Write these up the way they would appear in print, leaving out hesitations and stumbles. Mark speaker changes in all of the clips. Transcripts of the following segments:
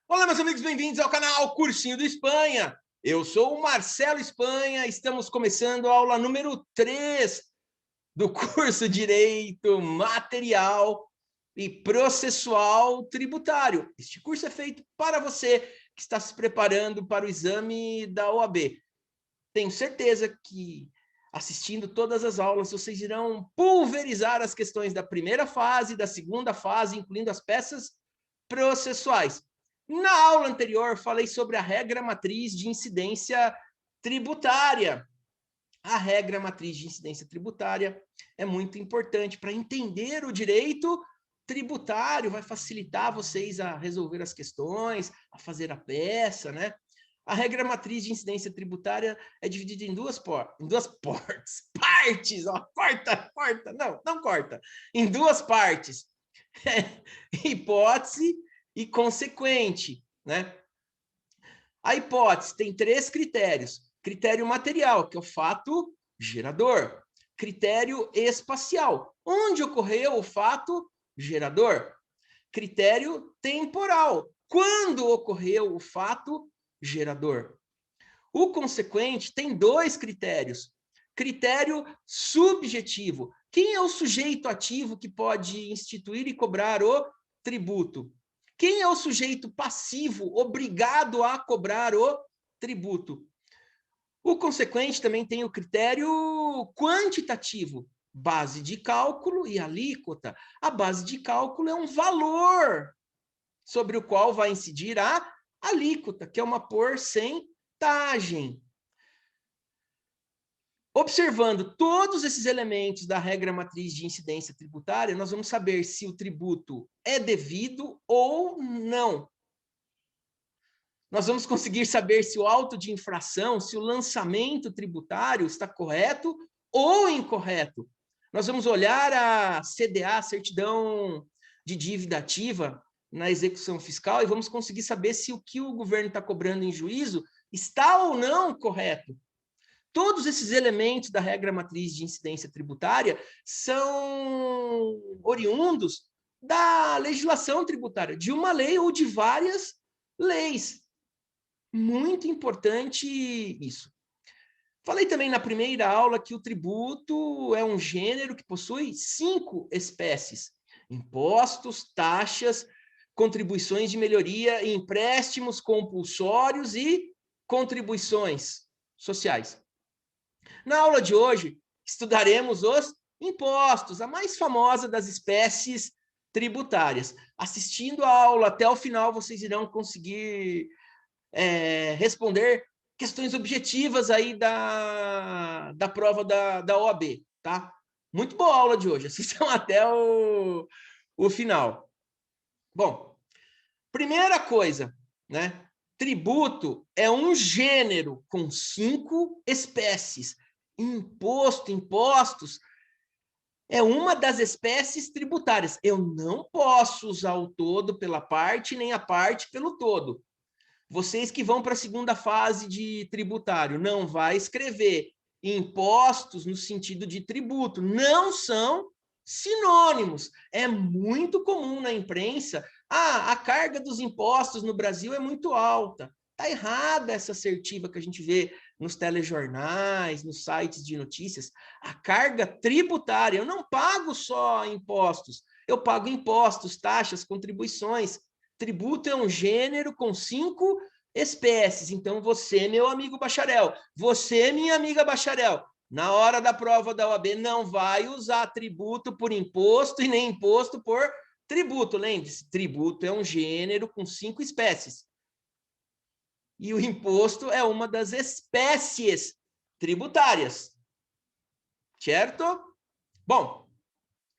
Speaker 1: Olá, meus amigos, bem-vindos ao canal Cursinho do Espanha. Eu sou o Marcelo Espanha, estamos começando a aula número 3 do curso Direito Material e Processual Tributário. Este curso é feito para você que está se preparando para o exame da OAB. Tenho certeza que, assistindo todas as aulas, vocês irão pulverizar as questões da primeira fase, da segunda fase, incluindo as peças processuais. Na aula anterior, falei sobre a regra matriz de incidência tributária. A regra matriz de incidência tributária é muito importante para entender o direito tributário, vai facilitar vocês a resolver as questões, a fazer a peça, né? A regra matriz de incidência tributária é dividida em duas partes, ó, corta, não corta, em duas partes, hipótese e consequente, né? A hipótese tem 3 critérios: critério material, que é o fato gerador; critério espacial, onde ocorreu o fato gerador; critério temporal, quando ocorreu o fato gerador. O consequente tem 2 critérios: critério subjetivo, quem é o sujeito ativo que pode instituir e cobrar o tributo? Quem é o sujeito passivo obrigado a cobrar o tributo? O consequente também tem o critério quantitativo, base de cálculo e alíquota. A base de cálculo é um valor sobre o qual vai incidir a alíquota, que é uma porcentagem. Observando todos esses elementos da regra matriz de incidência tributária, nós vamos saber se o tributo é devido ou não. Nós vamos conseguir saber se o auto de infração, se o lançamento tributário está correto ou incorreto. Nós vamos olhar a CDA, certidão de dívida ativa, na execução fiscal, e vamos conseguir saber se o que o governo está cobrando em juízo está ou não correto. Todos esses elementos da regra matriz de incidência tributária são oriundos da legislação tributária, de uma lei ou de várias leis. Muito importante isso. Falei também na primeira aula que o tributo é um gênero que possui 5 espécies: impostos, taxas, contribuições de melhoria, empréstimos compulsórios e contribuições sociais. Na aula de hoje, estudaremos os impostos, a mais famosa das espécies tributárias. Assistindo a aula até o final, vocês irão conseguir responder questões objetivas aí da prova da OAB, tá? Muito boa a aula de hoje, assistam até o final. Bom, primeira coisa, né? Tributo é um gênero com 5 espécies. Impostos, é uma das espécies tributárias. Eu não posso usar o todo pela parte, nem a parte pelo todo. Vocês que vão para a segunda fase de tributário, não vai escrever impostos no sentido de tributo. Não são sinônimos. É muito comum na imprensa. A carga dos impostos no Brasil é muito alta. Está errada essa assertiva que a gente vê nos telejornais, nos sites de notícias. A carga tributária, eu não pago só impostos, eu pago impostos, taxas, contribuições. Tributo é um gênero com 5 espécies. Então, você, meu amigo bacharel, você, minha amiga bacharel, na hora da prova da OAB, não vai usar tributo por imposto e nem imposto por tributo. Lembre-se, tributo é um gênero com 5 espécies. E o imposto é uma das espécies tributárias. Certo? Bom,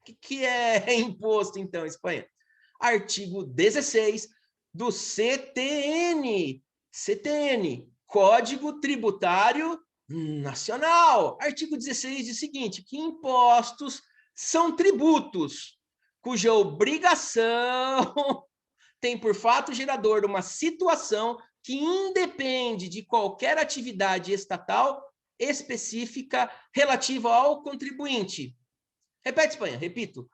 Speaker 1: o que é imposto, então, Espanha? Artigo 16 do CTN, Código Tributário Nacional. Artigo 16 diz o seguinte, que impostos são tributos cuja obrigação tem por fato gerador uma situação que independe de qualquer atividade estatal específica relativa ao contribuinte. Repete, Espanha, repito.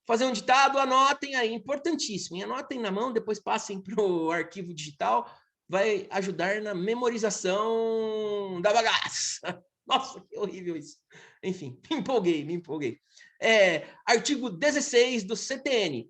Speaker 1: fazer um ditado, anotem aí, importantíssimo. E anotem na mão, depois passem para o arquivo digital, vai ajudar na memorização da bagaça. Nossa, que horrível isso. Enfim, me empolguei. Artigo 16 do CTN.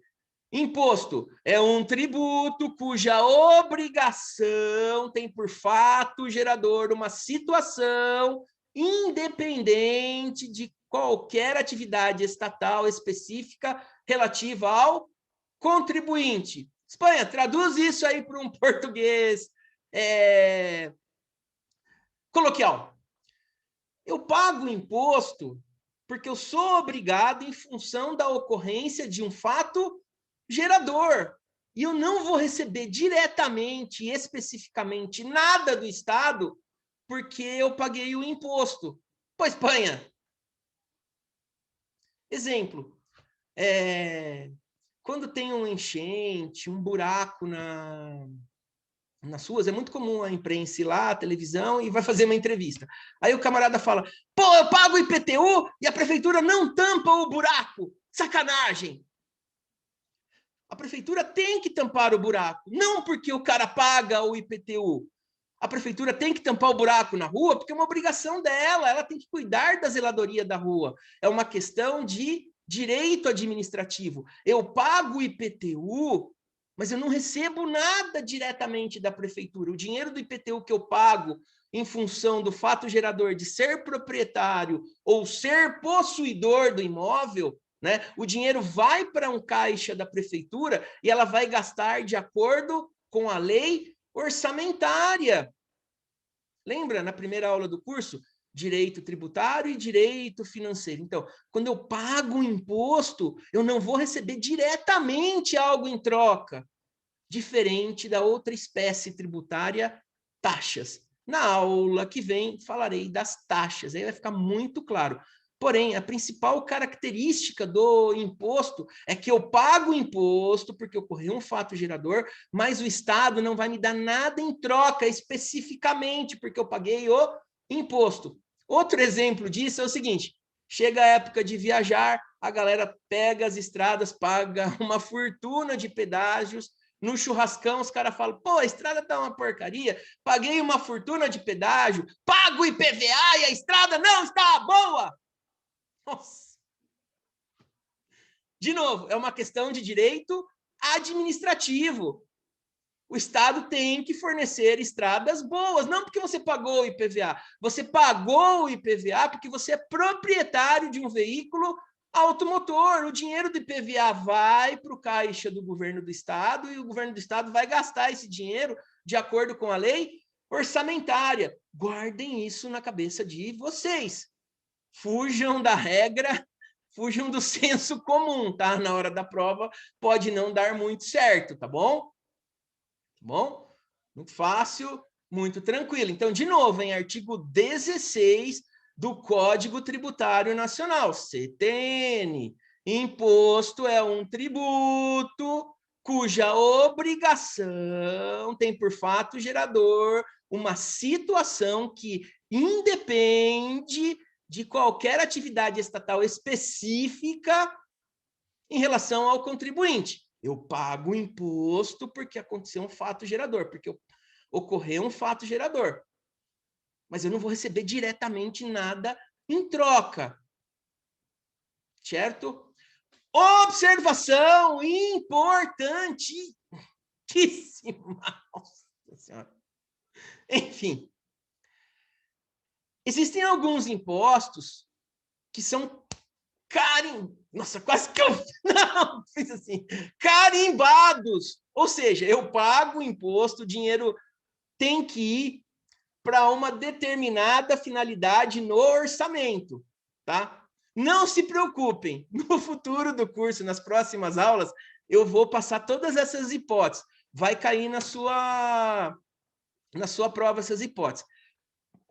Speaker 1: Imposto é um tributo cuja obrigação tem por fato gerador uma situação independente de qualquer atividade estatal específica relativa ao contribuinte. Espanha, traduz isso aí para um português coloquial. Eu pago imposto porque eu sou obrigado em função da ocorrência de um fato gerador. E eu não vou receber diretamente e especificamente nada do Estado porque eu paguei o imposto. Pô, Espanha. Exemplo. Quando tem um enchente, um buraco nas ruas, é muito comum a imprensa ir lá, a televisão, e vai fazer uma entrevista. Aí o camarada fala, pô, eu pago o IPTU e a prefeitura não tampa o buraco. Sacanagem. A prefeitura tem que tampar o buraco, não porque o cara paga o IPTU. A prefeitura tem que tampar o buraco na rua porque é uma obrigação dela, ela tem que cuidar da zeladoria da rua. É uma questão de direito administrativo. Eu pago o IPTU, mas eu não recebo nada diretamente da prefeitura. O dinheiro do IPTU que eu pago em função do fato gerador de ser proprietário ou ser possuidor do imóvel, né? O dinheiro vai para um caixa da prefeitura e ela vai gastar de acordo com a lei orçamentária. Lembra na primeira aula do curso? Direito tributário e direito financeiro. Então, quando eu pago um imposto, eu não vou receber diretamente algo em troca, diferente da outra espécie tributária, taxas. Na aula que vem, falarei das taxas, aí vai ficar muito claro. Porém, a principal característica do imposto é que eu pago o imposto porque ocorreu um fato gerador, mas o Estado não vai me dar nada em troca especificamente porque eu paguei o imposto. Outro exemplo disso é o seguinte, chega a época de viajar, a galera pega as estradas, paga uma fortuna de pedágios, no churrascão os caras falam, pô, a estrada tá uma porcaria, paguei uma fortuna de pedágio, pago IPVA e a estrada não está boa. Nossa. De novo, é uma questão de direito administrativo. O Estado tem que fornecer estradas boas, não porque você pagou o IPVA. Você pagou o IPVA porque você é proprietário de um veículo automotor. O dinheiro do IPVA vai para o caixa do governo do Estado e o governo do Estado vai gastar esse dinheiro de acordo com a lei orçamentária. Guardem isso na cabeça de vocês. Fujam da regra, fujam do senso comum, tá? Na hora da prova pode não dar muito certo, tá bom? Tá bom? Muito fácil, muito tranquilo. Então, de novo, em artigo 16 do Código Tributário Nacional, CTN, imposto é um tributo cuja obrigação tem por fato gerador uma situação que independe de qualquer atividade estatal específica em relação ao contribuinte. Eu pago o imposto porque aconteceu um fato gerador, porque ocorreu um fato gerador. Mas eu não vou receber diretamente nada em troca. Certo? Observação importantíssima. Nossa Senhora. Enfim. Existem alguns impostos que são Nossa, quase que eu não fiz assim. Carimbados. Ou seja, eu pago o imposto, o dinheiro tem que ir para uma determinada finalidade no orçamento, tá? Não se preocupem, no futuro do curso, nas próximas aulas, eu vou passar todas essas hipóteses. Vai cair na sua prova essas hipóteses.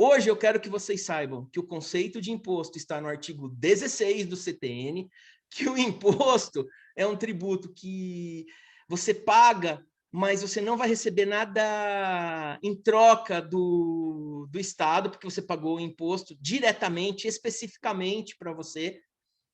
Speaker 1: Hoje eu quero que vocês saibam que o conceito de imposto está no artigo 16 do CTN, que o imposto é um tributo que você paga, mas você não vai receber nada em troca do Estado, porque você pagou o imposto diretamente, especificamente para você,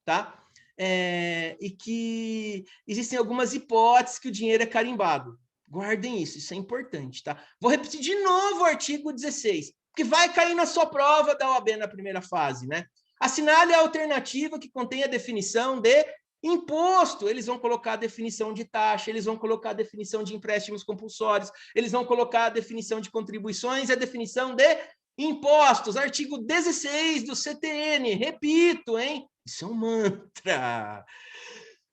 Speaker 1: tá? e que existem algumas hipóteses que o dinheiro é carimbado. Guardem isso é importante, tá? Vou repetir de novo o artigo 16, que vai cair na sua prova da OAB na primeira fase, né? Assinale a alternativa que contém a definição de imposto. Eles vão colocar a definição de taxa, eles vão colocar a definição de empréstimos compulsórios, eles vão colocar a definição de contribuições e a definição de impostos. Artigo 16 do CTN, repito, hein? Isso é um mantra.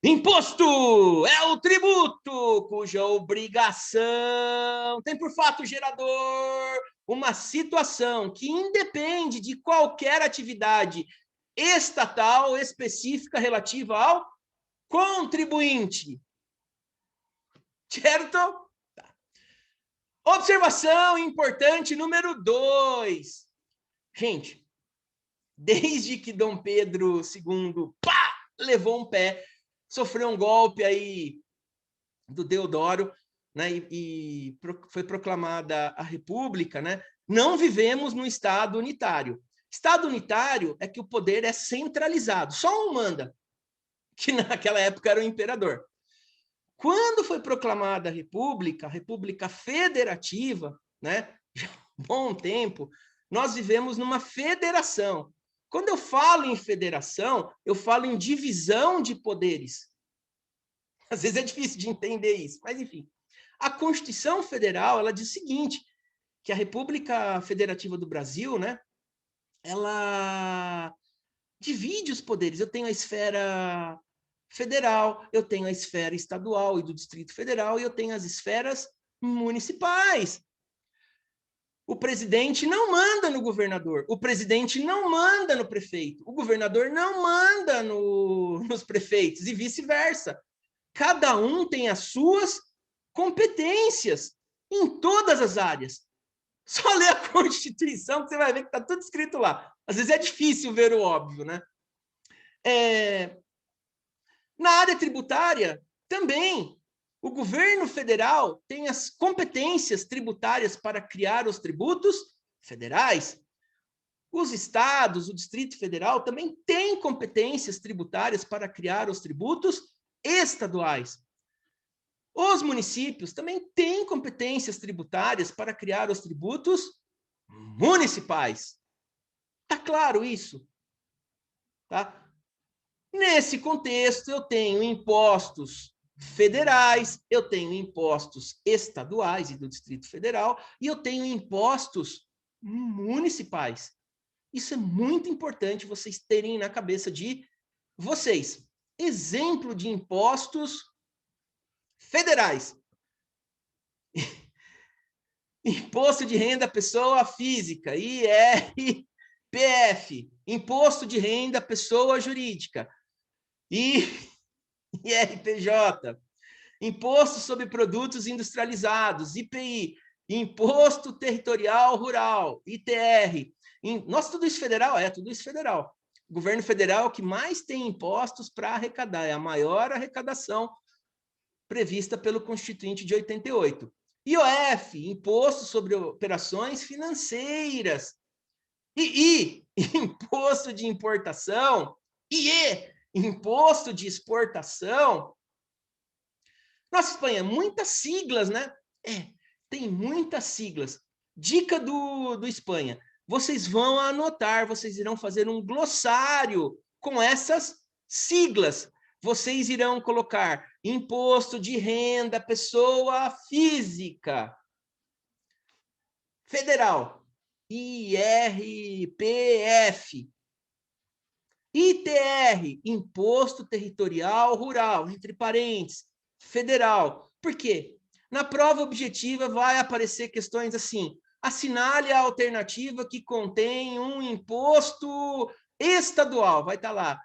Speaker 1: Imposto é o tributo cuja obrigação tem por fato gerador uma situação que independe de qualquer atividade estatal específica relativa ao contribuinte. Certo? Tá. Observação importante número 2. Gente, desde que Dom Pedro II levou um pé, sofreu um golpe aí do Deodoro, né, e foi proclamada a República, né? Não vivemos no Estado unitário. Estado unitário é que o poder é centralizado, só um manda, que naquela época era o imperador. Quando foi proclamada a República Federativa, né, já há um bom tempo, nós vivemos numa federação. Quando eu falo em federação, eu falo em divisão de poderes. Às vezes é difícil de entender isso, mas enfim. A Constituição Federal, ela diz o seguinte, que a República Federativa do Brasil, né, ela divide os poderes. Eu tenho a esfera federal, eu tenho a esfera estadual e do Distrito Federal, e eu tenho as esferas municipais. O presidente não manda no governador, o presidente não manda no prefeito, o governador não manda nos prefeitos, e vice-versa. Cada um tem as suas competências em todas as áreas. Só ler a Constituição que você vai ver que está tudo escrito lá. Às vezes é difícil ver o óbvio, né? Na área tributária, também, o governo federal tem as competências tributárias para criar os tributos federais. Os estados, o Distrito Federal, também têm competências tributárias para criar os tributos estaduais. Os municípios também têm competências tributárias para criar os tributos municipais. Tá claro isso? Tá? Nesse contexto, eu tenho impostos federais, eu tenho impostos estaduais e do Distrito Federal, e eu tenho impostos municipais. Isso é muito importante vocês terem na cabeça de vocês. Exemplo de impostos federais. Imposto de renda pessoa física, IRPF. Imposto de renda pessoa jurídica, IRPJ. Imposto sobre produtos industrializados, IPI. Imposto territorial rural, ITR. Nossa, tudo isso federal? É, tudo isso federal. O governo federal é o que mais tem impostos para arrecadar, é a maior arrecadação prevista pelo Constituinte de 88. IOF, Imposto sobre Operações Financeiras. II, Imposto de Importação. IE, Imposto de Exportação. Nossa, Espanha, muitas siglas, né? Tem muitas siglas. Dica do Espanha. Vocês vão anotar, vocês irão fazer um glossário com essas siglas. Vocês irão colocar imposto de renda pessoa física. Federal, IRPF. ITR, Imposto Territorial Rural, entre parênteses, federal. Por quê? Na prova objetiva vai aparecer questões assim, assinale a alternativa que contém um imposto estadual, vai estar lá.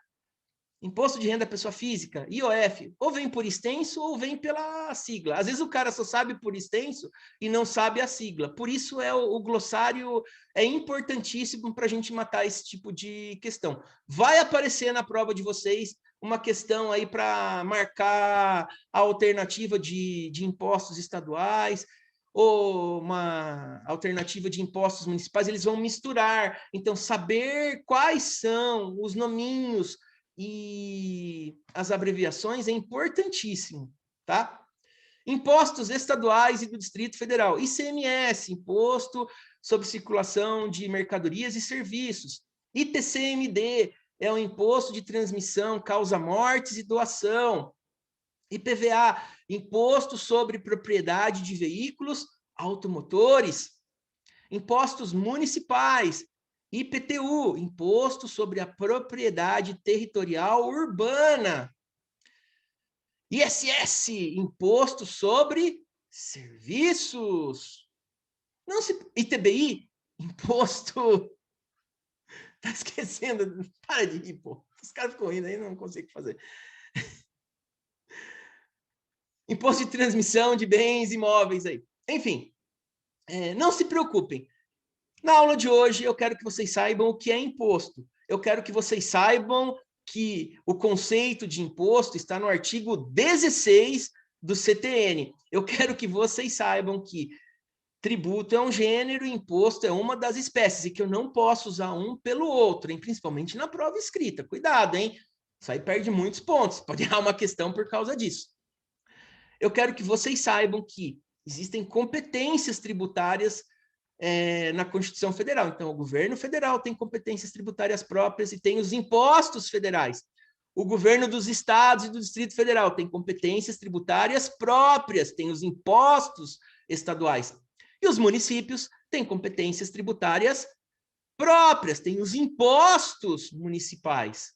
Speaker 1: Imposto de renda pessoa física, IOF, ou vem por extenso ou vem pela sigla. Às vezes o cara só sabe por extenso e não sabe a sigla. Por isso o glossário é importantíssimo para a gente matar esse tipo de questão. Vai aparecer na prova de vocês uma questão aí para marcar a alternativa de impostos estaduais ou uma alternativa de impostos municipais, eles vão misturar. Então, saber quais são os nominhos e as abreviações é importantíssimo, tá? Impostos estaduais e do Distrito Federal. ICMS, Imposto sobre Circulação de Mercadorias e Serviços. ITCMD é o Imposto de Transmissão, Causa Mortes e Doação. IPVA, Imposto sobre Propriedade de Veículos Automotores. Impostos Municipais. IPTU, Imposto sobre a Propriedade Territorial Urbana. ISS, Imposto sobre Serviços. Não se... ITBI, Imposto... Tá esquecendo? Para de rir, pô. Os caras ficam rindo aí, não consigo fazer. Imposto de transmissão de bens imóveis aí. Enfim, não se preocupem. Na aula de hoje, eu quero que vocês saibam o que é imposto. Eu quero que vocês saibam que o conceito de imposto está no artigo 16 do CTN. Eu quero que vocês saibam que tributo é um gênero, imposto é uma das espécies, e que eu não posso usar um pelo outro, hein? Principalmente na prova escrita. Cuidado, hein? Isso aí perde muitos pontos. Pode errar uma questão por causa disso. Eu quero que vocês saibam que existem competências tributárias na Constituição Federal. Então, o governo federal tem competências tributárias próprias e tem os impostos federais. O governo dos estados e do Distrito Federal tem competências tributárias próprias, tem os impostos estaduais. E os municípios têm competências tributárias próprias, têm os impostos municipais.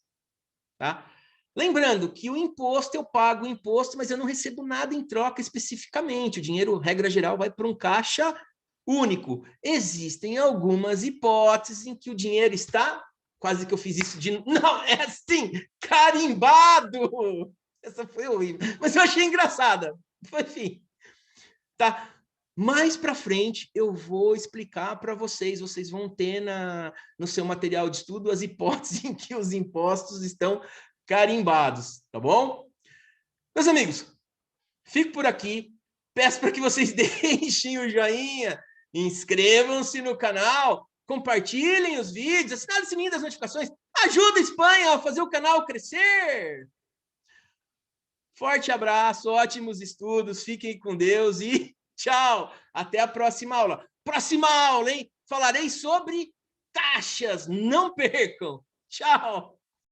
Speaker 1: Tá? Lembrando que o imposto, eu pago o imposto, mas eu não recebo nada em troca especificamente. O dinheiro, regra geral, vai para um caixa único. Existem algumas hipóteses em que o dinheiro está... Quase que eu fiz isso de... Não, é assim, carimbado! Essa foi horrível. Mas eu achei engraçada. Enfim. Tá? Mais para frente, eu vou explicar para vocês. Vocês vão ter no seu material de estudo as hipóteses em que os impostos estão carimbados. Tá bom? Meus amigos, fico por aqui. Peço para que vocês deixem o joinha, inscrevam-se no canal, compartilhem os vídeos, assinalem o sininho das notificações, ajuda a Espanha a fazer o canal crescer. Forte abraço, ótimos estudos, fiquem com Deus e tchau. Até a próxima aula. Próxima aula, hein? Falarei sobre taxas, não percam. Tchau.